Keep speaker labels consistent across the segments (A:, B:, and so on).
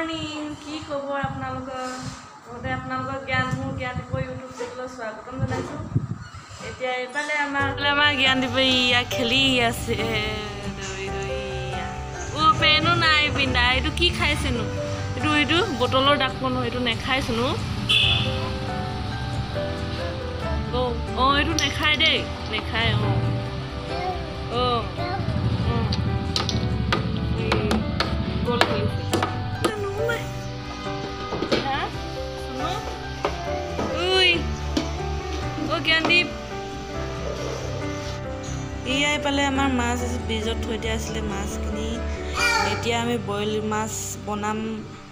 A: Morning কি খবৰ আপোনালোকৰ লগতে আপোনালোকৰ জ্ঞানদীপ ইউটিউব চেনেলত স্বাগতম জনাইছোঁ। এতিয়া এইফালে আমাৰ জ্ঞানদীপ ইয়া খেলি আছে পেনো নাই পিন্ধা। এইটো কি খাইছেনো? এইটো বটলৰ ডাকপন এইটো নেখাইছোনো। এইটো নেখায় দেই, নেখায়। বল খেলিছে জ্ঞানদীপ ইয়াই পালে আমাৰ মাছ ফ্ৰিজত থৈ দিয়া আছিলে মাছখিনি। এতিয়া আমি বইল মাছ বনাম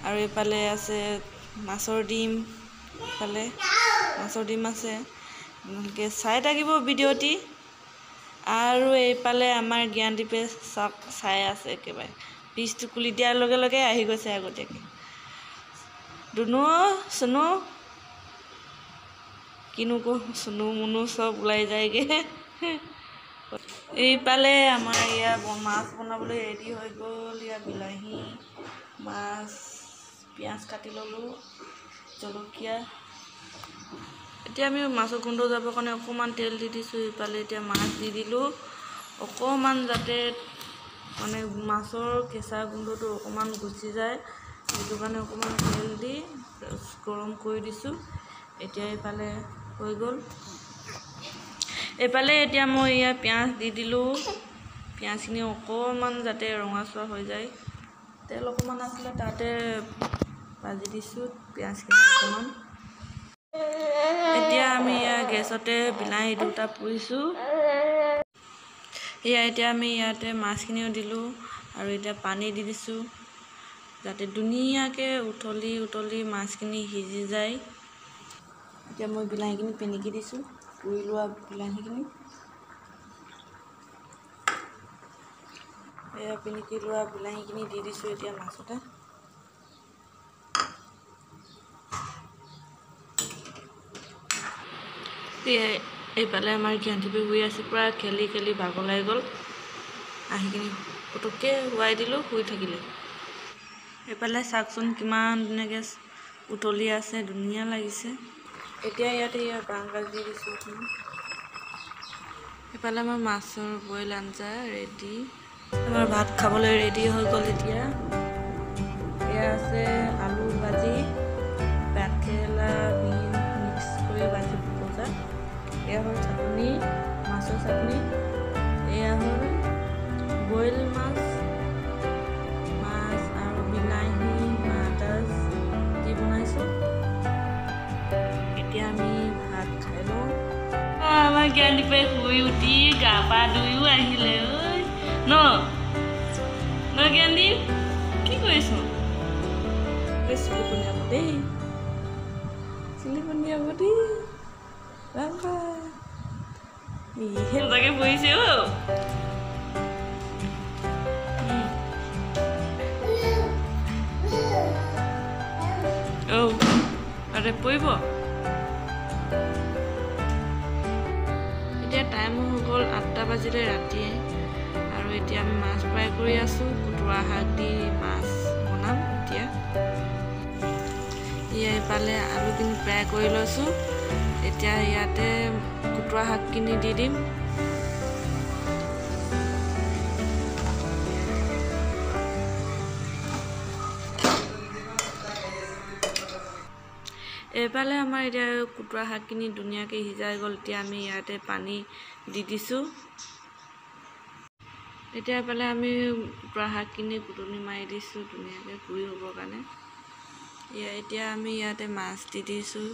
A: আৰু এইফালে আছে মাছৰ ডিম, এইফালে মাছৰ ডিম আছে, আপোনালোকে চাই থাকিব ভিডিঅ'টি। আৰু এইফালে আমাৰ জ্ঞানদীপে চাই আছে একেবাৰে ফ্ৰিজটো খুলি দিয়াৰ লগে লগে আহি গৈছে আগতীয়াকৈ। দুনু চুনু কিনো কো চুনু মুনু চব ওলাই যায়গৈ। এইফালে আমাৰ ইয়াৰ মাছ বনাবলৈ ৰেডি হৈ গ'ল। ইয়াৰ বিলাহী মাছ পিঁয়াজ কাটি ল'লোঁ, জলকীয়া। এতিয়া আমি মাছৰ গোন্ধ যাবৰ কাৰণে অকণমান তেল দি দিছোঁ। এইফালে এতিয়া মাছ দি দিলোঁ অকণমান, যাতে মানে মাছৰ কেঁচা গোন্ধটো অকণমান গুচি যায়, সেইটো কাৰণে অকণমান তেল দি গৰম কৰি দিছোঁ। এতিয়া এইফালে হৈ গ'ল। এইফালে এতিয়া মই ইয়াত পিঁয়াজ দি দিলোঁ। পিঁয়াজখিনি অকণমান যাতে ৰঙাচোৱা হৈ যায়, তেল অকণমান আছিলে তাতে ভাজি দিছোঁ পিঁয়াজখিনি অকণমান। এতিয়া আমি ইয়াৰ গেছতে বিলাহী দুটা পুৰিছোঁ। এতিয়া আমি ইয়াতে মাছখিনিও দিলোঁ আৰু এতিয়া পানী দি দিছোঁ যাতে ধুনীয়াকৈ উতলি মাছখিনি সিজি যায়। এতিয়া মই বিলাহীখিনি পিনিকি দিছোঁ, পুৰি লোৱা বিলাহীখিনি। এয়া পিনিকি লোৱা বিলাহীখিনি দি দিছোঁ এতিয়া মাছতে। এইফালে আমাৰ জ্ঞানদীপে শুই আছে, পূৰা খেলি খেলি ভাগৰ লাগি গ'ল। আহি কিনি পটককৈ শুৱাই দিলোঁ, শুই থাকিলে। এইফালে চাওকচোন কিমান ধুনীয়াকৈ উতলি আছে, ধুনীয়া লাগিছে। এতিয়া ইয়াতে বাঁহগাজ দি দিছোঁ। এইফালে আমাৰ মাছৰ বইল আঞ্জা ৰেডি, আমাৰ ভাত খাবলৈ ৰেডি হৈ গ'ল। এতিয়া এয়া আছে আলু ভাজি, ভাতকেৰেলা বিন মিক্স কৰি ভাজি ভজা, এয়া হ'ল চাটনি, মাছৰ চাটনি, এয়া হ'ল বইল মাছ আৰু বিলাহী মাছ দি বনাইছোঁ। এতিয়া আমি ভাত খাই লওঁ। আমাৰ জ্ঞানদীপে শুই উঠি গা পা ধুইও আহিলে। ন জ্ঞানদীপ কি কৰিছোঁ? চিলি বনিয়াব দেই, চিলি বনিয়াব দেই, তাকে বহিছে। আৰে পৰিব। এতিয়া টাইম হৈ গ'ল 8টা বাজিলে ৰাতিয়ে, আৰু এতিয়া আমি মাছ ফ্ৰাই কৰি আছোঁ। কুতুৰা শাক দি মাছ বনাম এতিয়া। এইফালে আলুখিনি ফ্ৰাই কৰি লৈছোঁ। এতিয়া ইয়াতে কুতুৰা শাকখিনি দি দিম। এইফালে আমাৰ এতিয়া কুতুৰা শাকখিনি ধুনীয়াকৈ সিজাই গ'ল। এতিয়া আমি ইয়াতে পানী দি দিছোঁ। এতিয়া এইফালে আমি কুতুৰা শাকখিনি কুটনি মাৰি দিছোঁ ধুনীয়াকৈ গুৰি হ'বৰ কাৰণে। এতিয়া আমি ইয়াতে মাছ দি দিছোঁ।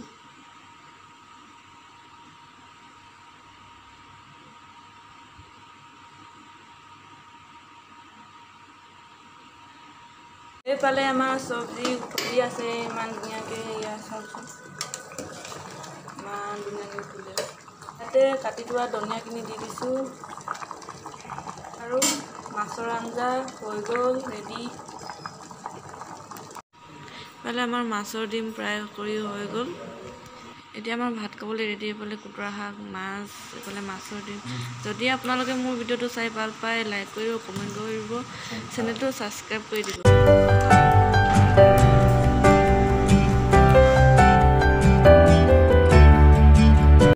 A: এইফালে আমাৰ চব্জি উতলি আছে ইমান ধুনীয়াকৈ। এয়া চাওকচোন ইমান ধুনীয়াকৈ উতলি আছে। ইয়াতে কাটি থোৱা ধনিয়াখিনি দি দিছোঁ আৰু মাছৰ আঞ্জা হৈ গ'ল ৰেডি। এইফালে আমাৰ মাছৰ ডিম ফ্ৰাই কৰি হৈ গ'ল। এতিয়া আমাৰ ভাত খাবলৈ ৰেডি। এইফালে কুতুৰা শাক, মাছ, এইফালে মাছৰ ডিম। যদি আপোনালোকে মোৰ ভিডিঅ'টো চাই ভাল পায়, লাইক কৰিব, কমেণ্ট কৰিব, চেনেলটো ছাবস্ক্ৰাইব কৰি দিব।